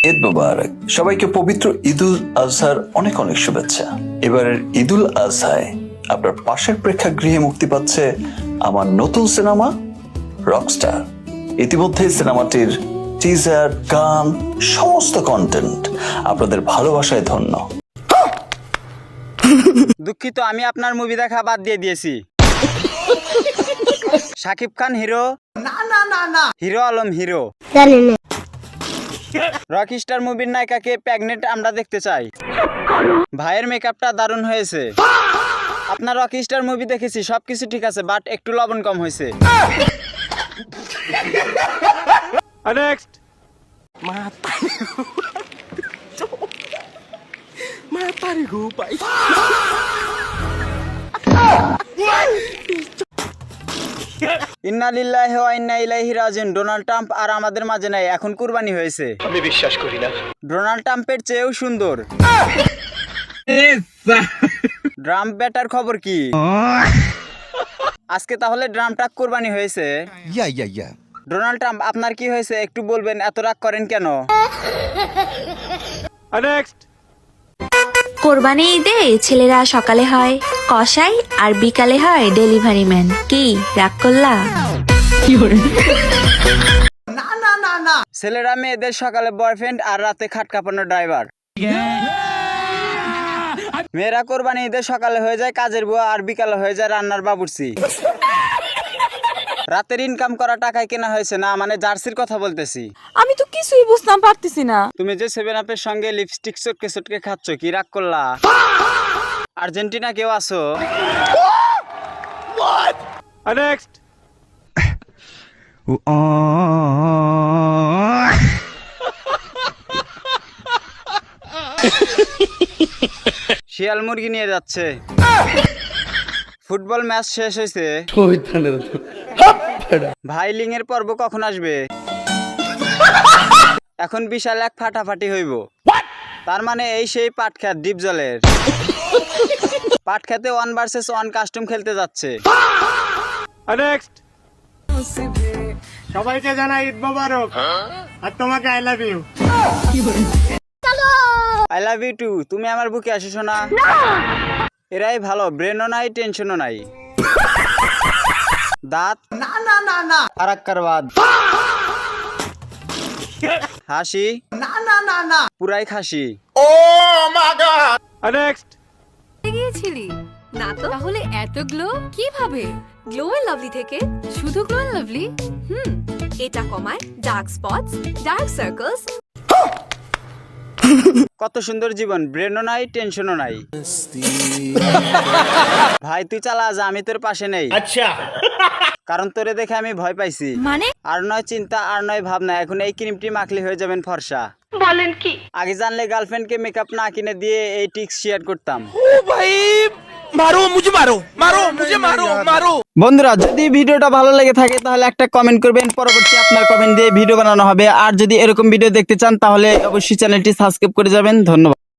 ঈদ মুবারক। সবাইকে পবিত্র ঈদুল আজহার অনেক অনেক শুভেচ্ছা। এবারের ঈদুল আজহায় আপনার পাশের প্রেক্ষাগৃহে মুক্তি পাচ্ছে আমার নতুন সিনেমা রকস্টার। ইতিমধ্যে সিনেমাটির টিজার, গান, সমস্ত কন্টেন্ট আপনাদের ভালোবাসায় ধন্য। দুঃখিত, আমি আপনার মুভি দেখা বাদ দিয়ে দিয়েছি। শাকিব খান হিরো, না হিরো আলম হিরো। রকস্টার মুভির নায়িকাকে প্রেগনেন্ট আমরা দেখতে চাই। ভাইয়ের মেকআপটা দারুণ হয়েছে। আপনার রকস্টার মুভি দেখেছি, সবকিছু ঠিক আছে, বাট একটু লবণ কম হয়েছে। নেক্সট। ইন্না লিল্লাহি ওয়া ইন্না ইলাইহি রাজিউন। ডোনাল্ড ট্রাম্প আর আমাদের মাঝে নাই, এখন কুরবানি হয়েছে। আমি বিশ্বাস করি না। ডোনাল্ড ট্রাম্পের চেয়েও সুন্দর। ড্রাম ব্যাটার খবর কি? আজকে তাহলে ড্রাম ট্রাক কুরবানি হয়েছে। ডোনাল্ড ট্রাম্প, আপনার কি হয়েছে একটু বলবেন? এত রাগ করেন কেন? নেক্সট। কোরবানি ঈদে ছেলেরা সকালে হয় কসাই আর বিকালে হয় ডেলিভারি ম্যান। কি রাগ করলা? ছেলেরা মেয়েদের সকালে বয়ফ্রেন্ড আর রাতে খাট কাঁপানো ড্রাইভার। মেয়েরা কোরবানি ঈদের সকালে হয়ে যায় কাজের বুয়া আর বিকালে হয়ে যায় রান্নার বাবুর্চি। রাতের ইনকাম করা টাকায় কেনা হয়েছে না, মানে জার্সির কথা বলতেছি। আমি তো কিছুই বুঝতাম পারতেছি না। তুমি যে 7 আপের সঙ্গে লিপস্টিক চটকে চটকে খাচ্ছ, কি রাগ করলা? আর্জেন্টিনা কেউ আছো? নেক্সট। শিয়াল মুরগি নিয়ে যাচ্ছে। ফুটবল ম্যাচ শেষ হয়েছে। ভাই লিং এর পর্ব কখন আসবে? এখন বিশাল এক ফাটাফাটি হইব। তার মানে এই সেই পাটখ্যাত ডিপ জলের। পাটখ্যাতে 1 ভার্সেস 1 কাস্টম খেলতে যাচ্ছে। নেক্সট। সবাইকে জানাই ঈদ মোবারক। আর তোমাকে I love you. I love you too. তুমি আমার বুকে আসো শোনা। এরাই ভালো, ব্রেনও নাই, টেনশনও নাই। দাঁত না ফারাক্কার বাদ। হাসি না পুরাই খাসি। ও মাই গড। নেক্সট। গিয়েছিলি না তো? তাহলে এত গ্লো কিভাবে? গ্লো এন্ড লাভলি থেকে। শুধু গ্লো এন্ড লাভলি? এটা কমায় ডার্ক স্পটস, ডার্ক সার্কেলস। কত সুন্দর জীবন, ব্রেনও নাই, টেনশনও নাই। ভাই তুই চালা যা, আমি তোর পাশে নেই। আচ্ছা। কারণ তোরে দেখে আমি ভয় পাইছি। মানে? আর নয় চিন্তা, আর নয় ভাবনা, এখন এই ক্রিমটি মাখলে হয়ে যাবেন ফর্সা। বলেন কি? আগে জানলে গার্লফ্রেন্ডকে মেকআপ না কিনে দিয়ে এই টিক্স শেয়ার করতাম। বন্ধুরা, যদি ভিডিওটা ভালো লেগে থাকে তাহলে একটা কমেন্ট করবেন, পরবর্তী আপনার কমেন্ট দিয়ে ভিডিও বানানো হবে। আর যদি এরকম ভিডিও দেখতে চান তাহলে অবশ্যই চ্যানেলটি সাবস্ক্রাইব করে যাবেন। ধন্যবাদ।